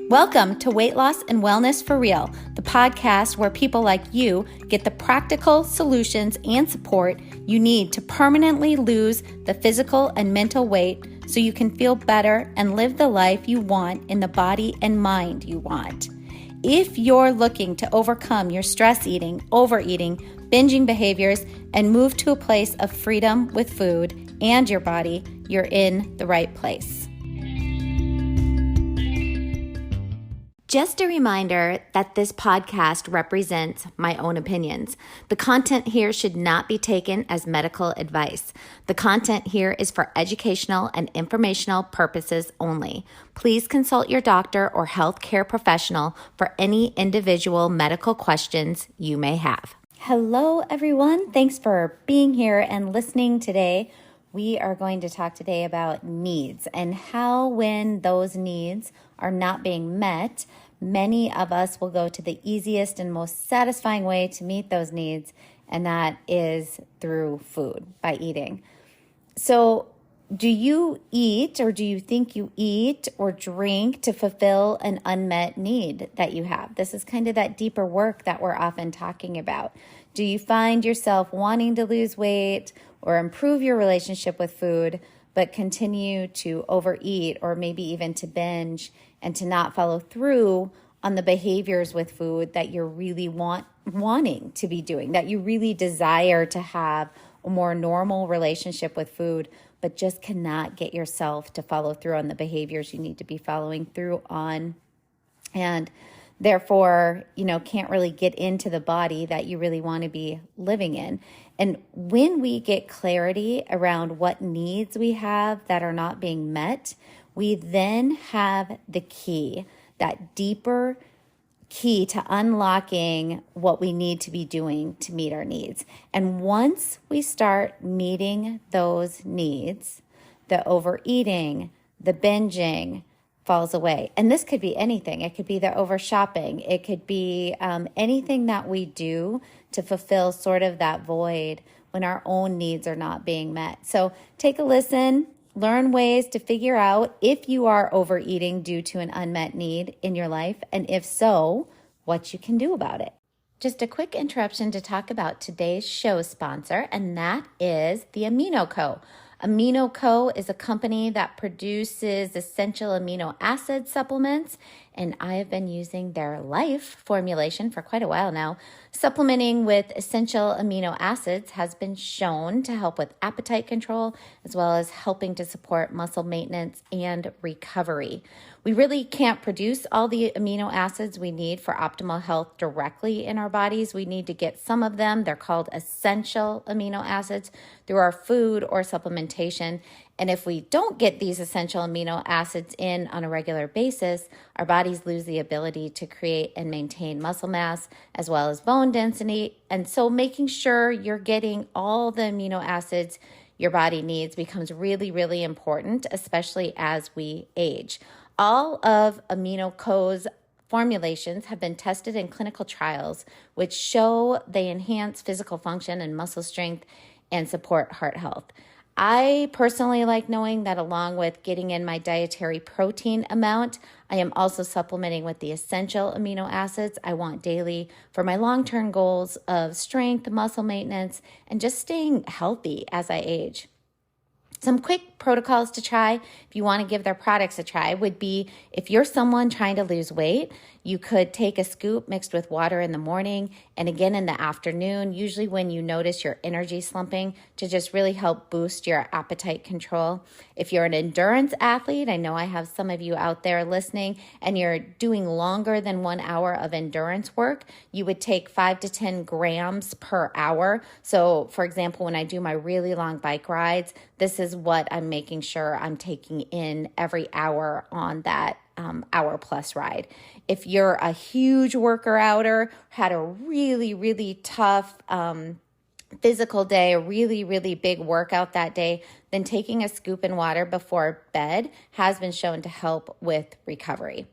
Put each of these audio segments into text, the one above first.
Welcome to Weight Loss and Wellness for Real, the podcast where people like you get the practical solutions and support you need to permanently lose the physical and mental weight so you can feel better and live the life you want in the body and mind you want. If you're looking to overcome your stress eating, overeating, binging behaviors, and move to a place of freedom with food and your body, you're in the right place. Just a reminder that this podcast represents my own opinions. The content here should not be taken as medical advice. The content here is for educational and informational purposes only. Please consult your doctor or healthcare professional for any individual medical questions you may have. Hello, everyone. Thanks for being here and listening today. We are going to talk today about needs and how when those needs are not being met, many of us will go to the easiest and most satisfying way to meet those needs, and that is through food, by eating. So do you eat, or do you think you eat or drink to fulfill an unmet need that you have? This is kind of that deeper work that we're often talking about. Do you find yourself wanting to lose weight or improve your relationship with food, but continue to overeat or maybe even to binge and to not follow through on the behaviors with food that you're really wanting to be doing, that you really desire to have a more normal relationship with food, but just cannot get yourself to follow through on the behaviors you need to be following through on, and therefore, can't really get into the body that you really want to be living in. And when we get clarity around what needs we have that are not being met, we then have the key, that deeper key to unlocking what we need to be doing to meet our needs. And once we start meeting those needs, the overeating, the binging falls away. And this could be anything. It could be the over shopping. It could be anything that we do to fulfill sort of that void when our own needs are not being met. So take a listen, learn ways to figure out if you are overeating due to an unmet need in your life, and if so, what you can do about it. Just a quick interruption to talk about today's show sponsor, and that is the Amino Co. Amino Co. is a company that produces essential amino acid supplements, and I have been using their Life formulation for quite a while now. Supplementing with essential amino acids has been shown to help with appetite control, as well as helping to support muscle maintenance and recovery. We really can't produce all the amino acids we need for optimal health directly in our bodies. We need to get some of them. They're called essential amino acids through our food or supplementation. And if we don't get these essential amino acids in on a regular basis, our bodies lose the ability to create and maintain muscle mass as well as bone density. And so making sure you're getting all the amino acids your body needs becomes really, really important, especially as we age. All of Amino Co.'s formulations have been tested in clinical trials, which show they enhance physical function and muscle strength and support heart health. I personally like knowing that along with getting in my dietary protein amount, I am also supplementing with the essential amino acids I want daily for my long-term goals of strength, muscle maintenance, and just staying healthy as I age. Some quick protocols to try if you want to give their products a try would be, if you're someone trying to lose weight, you could take a scoop mixed with water in the morning and again in the afternoon, usually when you notice your energy slumping, to just really help boost your appetite control. If you're an endurance athlete, I know I have some of you out there listening, and you're doing longer than 1 hour of endurance work, you would take 5 to 10 grams per hour. So for example, when I do my really long bike rides, this is what I'm making sure I'm taking in every hour on that hour plus ride. If you're a huge worker-outer, had a really, really tough physical day, a really, really big workout that day, then taking a scoop in water before bed has been shown to help with recovery.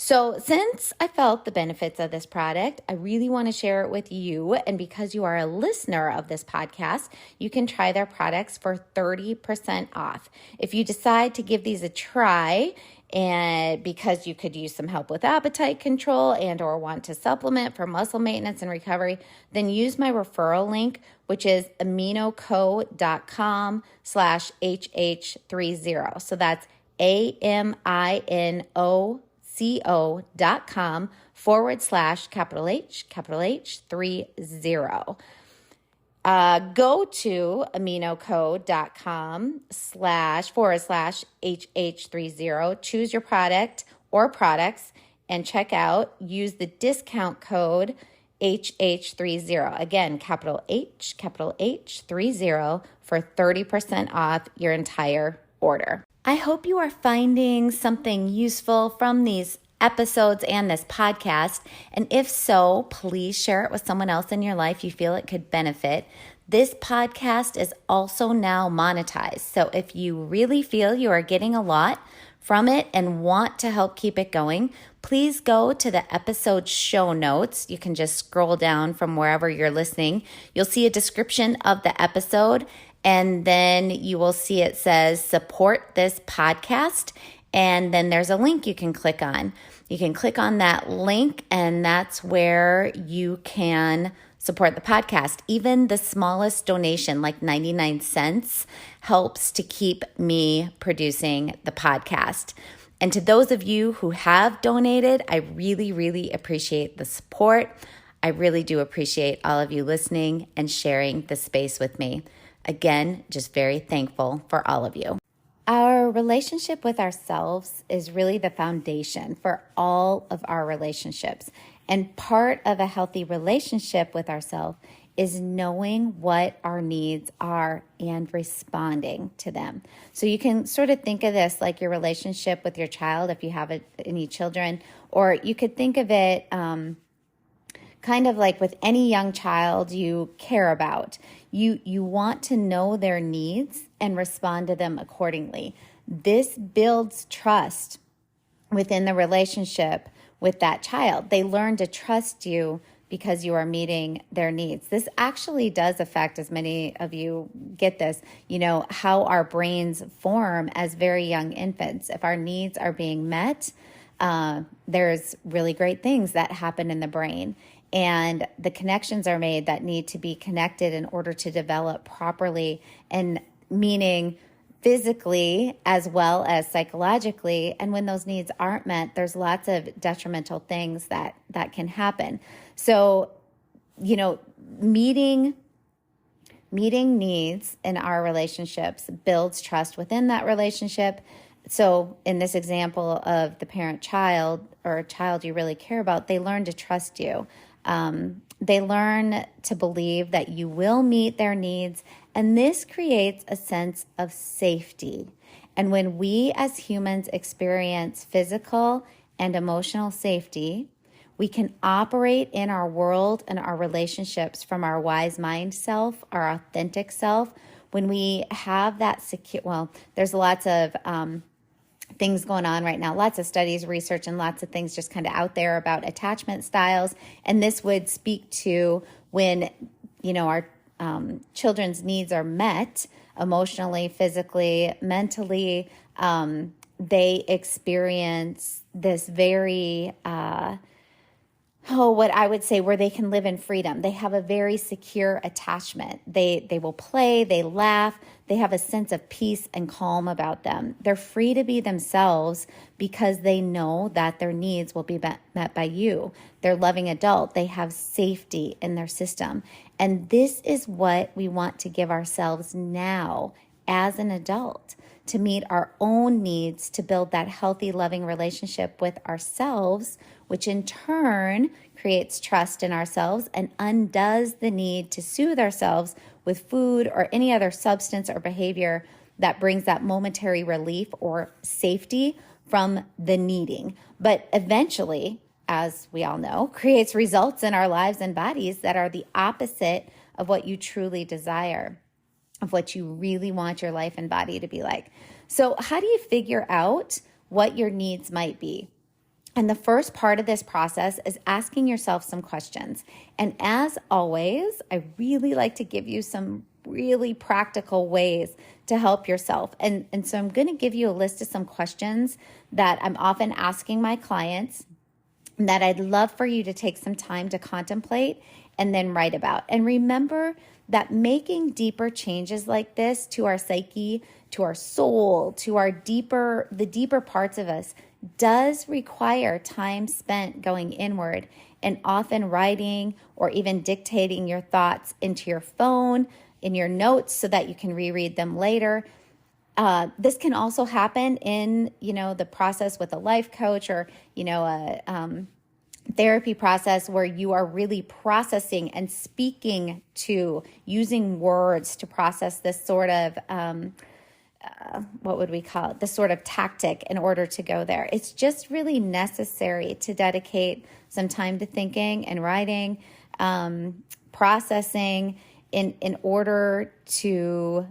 So since I felt the benefits of this product, I really want to share it with you. And because you are a listener of this podcast, you can try their products for 30% off. If you decide to give these a try and because you could use some help with appetite control and or want to supplement for muscle maintenance and recovery, then use my referral link, which is aminoco.com/HH30. So that's AMINOCO.com/H30. Go to aminoco.com//HH30, choose your product or products and check out. Use the discount code HH30. Again, capital H30 for 30% off your entire order. I hope you are finding something useful from these episodes and this podcast. And if so, please share it with someone else in your life you feel it could benefit. This podcast is also now monetized. So if you really feel you are getting a lot from it and want to help keep it going, please go to the episode show notes. You can just scroll down from wherever you're listening. You'll see a description of the episode, and then you will see it says support this podcast. And then there's a link you can click on. You can click on that link, and that's where you can support the podcast. Even the smallest donation, like 99 cents, helps to keep me producing the podcast. And to those of you who have donated, I really, really appreciate the support. I really do appreciate all of you listening and sharing the space with me. Again, just very thankful for all of you. Our relationship with ourselves is really the foundation for all of our relationships. And part of a healthy relationship with ourselves is knowing what our needs are and responding to them. So you can sort of think of this like your relationship with your child, if you have any children, or you could think of it kind of like with any young child you care about. You want to know their needs and respond to them accordingly. This builds trust within the relationship with that child. They learn to trust you because you are meeting their needs. This actually does affect, as many of you get this, how our brains form as very young infants. If our needs are being met, there's really great things that happen in the brain. And the connections are made that need to be connected in order to develop properly, and meaning physically as well as psychologically. And when those needs aren't met, there's lots of detrimental things that can happen. So, meeting needs in our relationships builds trust within that relationship. So in this example of the parent-child, or a child you really care about, they learn to trust you. They learn to believe that you will meet their needs, and this creates a sense of safety. And when we as humans experience physical and emotional safety, we can operate in our world and our relationships from our wise mind self, our authentic self. When we have that secure, there's lots of things going on right now, lots of studies, research, and lots of things just kind of out there about attachment styles. And this would speak to when, our children's needs are met emotionally, physically, mentally. They experience this very, what I would say, where they can live in freedom. They have a very secure attachment. They will play, they laugh, they have a sense of peace and calm about them. They're free to be themselves because they know that their needs will be met by you. They're loving adult. They have safety in their system. And this is what we want to give ourselves now as an adult, to meet our own needs, to build that healthy, loving relationship with ourselves, which in turn creates trust in ourselves and undoes the need to soothe ourselves with food or any other substance or behavior that brings that momentary relief or safety from the needing. But eventually, as we all know, creates results in our lives and bodies that are the opposite of what you truly desire, of what you really want your life and body to be like. So how do you figure out what your needs might be? And the first part of this process is asking yourself some questions. And as always, I really like to give you some really practical ways to help yourself. And so I'm going to give you a list of some questions that I'm often asking my clients that I'd love for you to take some time to contemplate and then write about. And remember that making deeper changes like this to our psyche, to our soul, to the deeper parts of us does require time spent going inward and often writing or even dictating your thoughts into your phone, in your notes so that you can reread them later. This can also happen in, the process with a life coach or, a therapy process where you are really processing and speaking to, using words to process this sort of, what would we call it? This sort of tactic in order to go there. It's just really necessary to dedicate some time to thinking and writing, processing in order to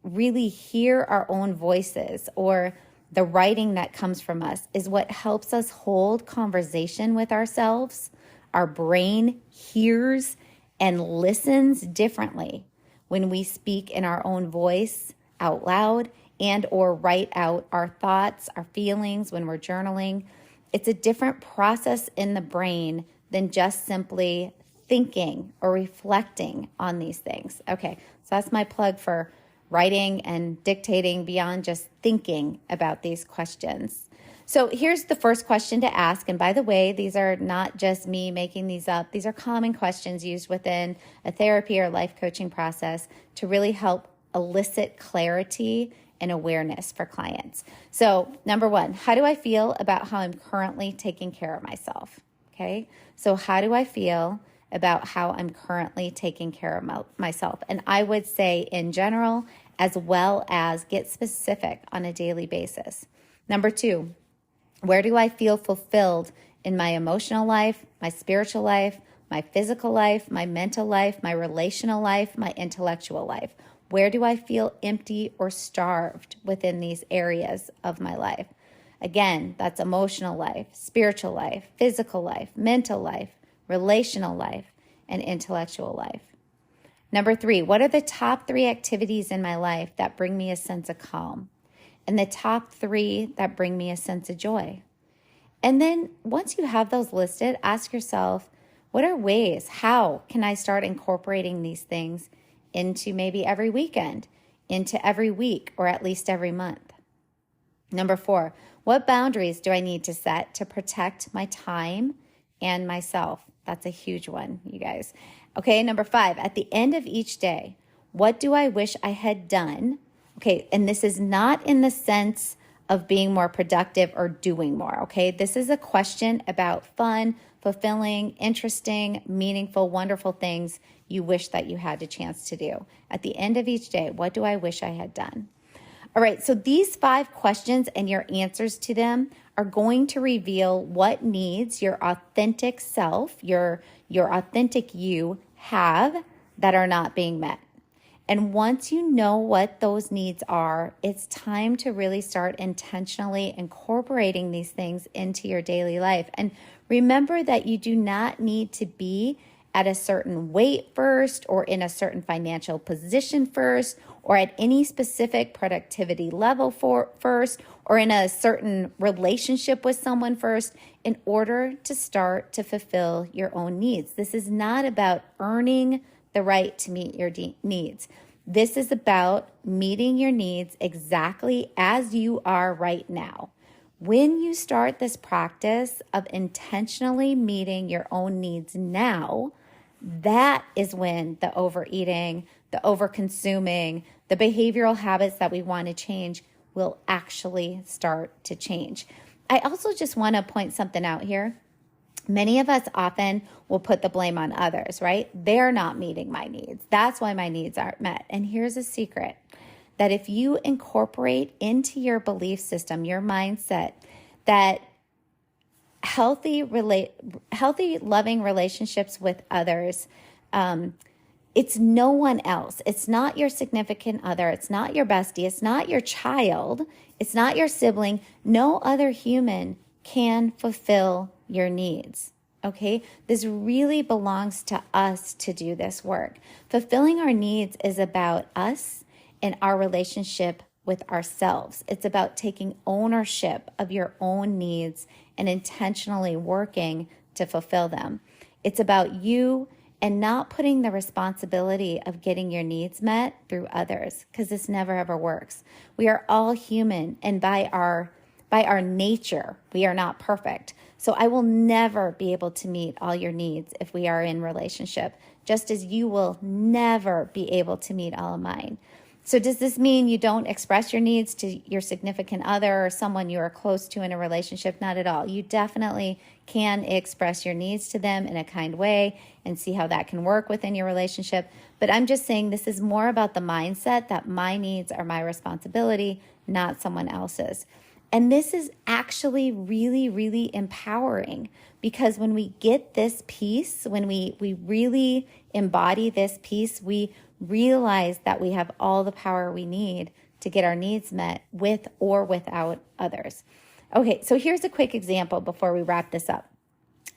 really hear our own voices, or the writing that comes from us is what helps us hold conversation with ourselves. Our brain hears and listens differently when we speak in our own voice out loud and or write out our thoughts, our feelings when we're journaling. It's a different process in the brain than just simply thinking or reflecting on these things. Okay, so that's my plug for writing and dictating beyond just thinking about these questions. So here's the first question to ask. And by the way, these are not just me making these up. These are common questions used within a therapy or life coaching process to really help elicit clarity and awareness for clients. So number one, how do I feel about how I'm currently taking care of myself? Okay, so how do I feel about how I'm currently taking care of myself? And I would say in general, as well as get specific on a daily basis. Number two, where do I feel fulfilled in my emotional life, my spiritual life, my physical life, my mental life, my relational life, my intellectual life? Where do I feel empty or starved within these areas of my life? Again, that's emotional life, spiritual life, physical life, mental life, relational life, and intellectual life. Number three, what are the top 3 activities in my life that bring me a sense of calm? And the top 3 that bring me a sense of joy? And then once you have those listed, ask yourself, what are ways, how can I start incorporating these things into maybe every weekend, into every week, or at least every month? Number 4, what boundaries do I need to set to protect my time and myself? That's a huge one, you guys. Okay, number 5, at the end of each day, what do I wish I had done? Okay, and this is not in the sense of being more productive or doing more, okay? This is a question about fun, fulfilling, interesting, meaningful, wonderful things you wish that you had the chance to do. At the end of each day, what do I wish I had done? All right, so these 5 questions and your answers to them are going to reveal what needs your authentic self, your authentic you have that are not being met. And once you know what those needs are, it's time to really start intentionally incorporating these things into your daily life. And remember that you do not need to be at a certain weight first, or in a certain financial position first, or at any specific productivity level first, or in a certain relationship with someone first, in order to start to fulfill your own needs. This is not about earning the right to meet your needs. This is about meeting your needs exactly as you are right now. When you start this practice of intentionally meeting your own needs now, that is when the overeating, the overconsuming, the behavioral habits that we want to change will actually start to change. I also just want to point something out here. Many of us often will put the blame on others, right? They're not meeting my needs. That's why my needs aren't met. And here's a secret, that if you incorporate into your belief system, your mindset, that healthy, loving relationships with others, it's no one else. It's not your significant other. It's not your bestie. It's not your child. It's not your sibling. No other human can fulfill your needs. okay? This really belongs to us to do this work. Fulfilling our needs is about us and our relationship with ourselves. It's about taking ownership of your own needs and intentionally working to fulfill them. It's about you and not putting the responsibility of getting your needs met through others, because this never ever works. We are all human, and by our nature, we are not perfect. So I will never be able to meet all your needs if we are in relationship, just as you will never be able to meet all of mine. So does this mean you don't express your needs to your significant other or someone you are close to in a relationship? Not at all. You definitely can express your needs to them in a kind way and see how that can work within your relationship. But I'm just saying this is more about the mindset that my needs are my responsibility, not someone else's. And this is actually really, really empowering, because when we get this piece, when we really embody this piece, we realize that we have all the power we need to get our needs met with or without others. Okay, so here's a quick example before we wrap this up.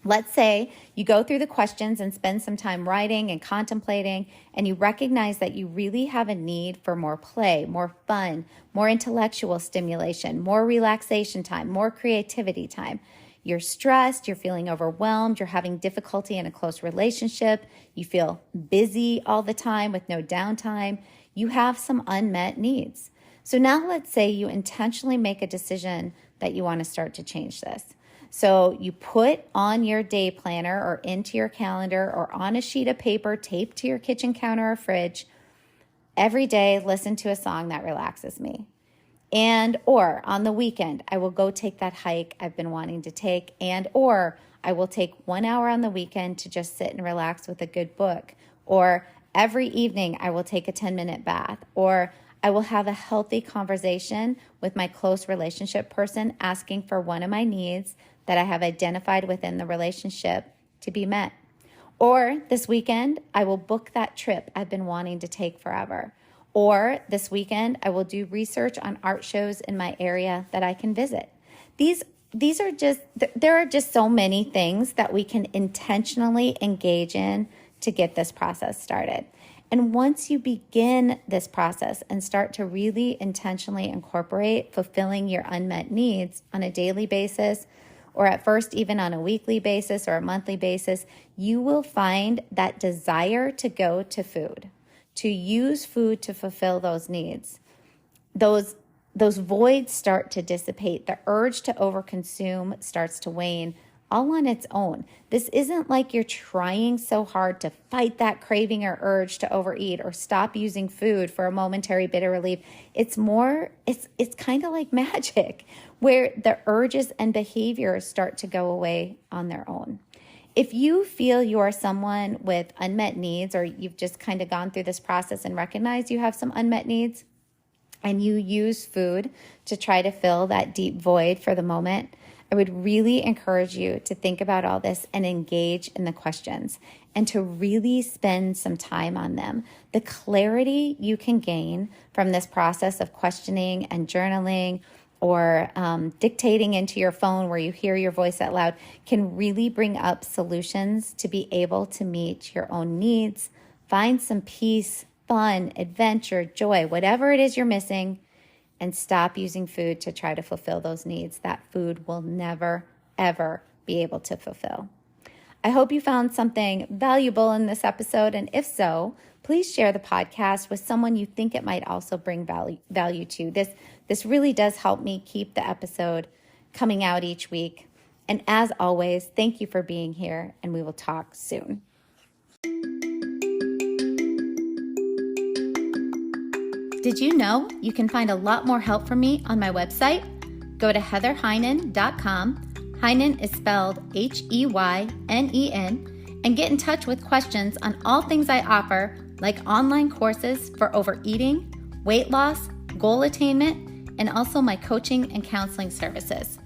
Let's say you go through the questions and spend some time writing and contemplating, and you recognize that you really have a need for more play, more fun, more intellectual stimulation, more relaxation time, more creativity time. You're stressed, you're feeling overwhelmed, you're having difficulty in a close relationship, you feel busy all the time with no downtime. You have some unmet needs. So now let's say you intentionally make a decision that you want to start to change this. So you put on your day planner or into your calendar or on a sheet of paper taped to your kitchen counter or fridge, every day listen to a song that relaxes me. Or on the weekend, I will go take that hike I've been wanting to take, or I will take 1 hour on the weekend to just sit and relax with a good book. Or every evening I will take a 10-minute bath, or I will have a healthy conversation with my close relationship person asking for one of my needs that I have identified within the relationship to be met. Or this weekend, I will book that trip I've been wanting to take forever. Or this weekend, I will do research on art shows in my area that I can visit. There are just so many things that we can intentionally engage in to get this process started. And once you begin this process and start to really intentionally incorporate fulfilling your unmet needs on a daily basis, or at first even on a weekly basis or a monthly basis, you will find that desire to go to food, to use food to fulfill those needs. Those voids start to dissipate. The urge to overconsume starts to wane all on its own. This isn't like you're trying so hard to fight that craving or urge to overeat or stop using food for a momentary bit of relief. It's kind of like magic, where the urges and behaviors start to go away on their own. If you feel you are someone with unmet needs, or you've just kind of gone through this process and recognize you have some unmet needs, and you use food to try to fill that deep void for the moment, I would really encourage you to think about all this and engage in the questions and to really spend some time on them. The clarity you can gain from this process of questioning and journaling, or dictating into your phone where you hear your voice out loud, can really bring up solutions to be able to meet your own needs, find some peace, fun, adventure, joy, whatever it is you're missing, and stop using food to try to fulfill those needs that food will never, ever be able to fulfill. I hope you found something valuable in this episode, and if so, please share the podcast with someone you think it might also bring value to. This really does help me keep the episode coming out each week. And as always, thank you for being here, and we will talk soon. Did you know you can find a lot more help from me on my website? Go to heatherheynen.com. Heynen is spelled Heynen, and get in touch with questions on all things I offer, like online courses for overeating, weight loss, goal attainment, and also my coaching and counseling services.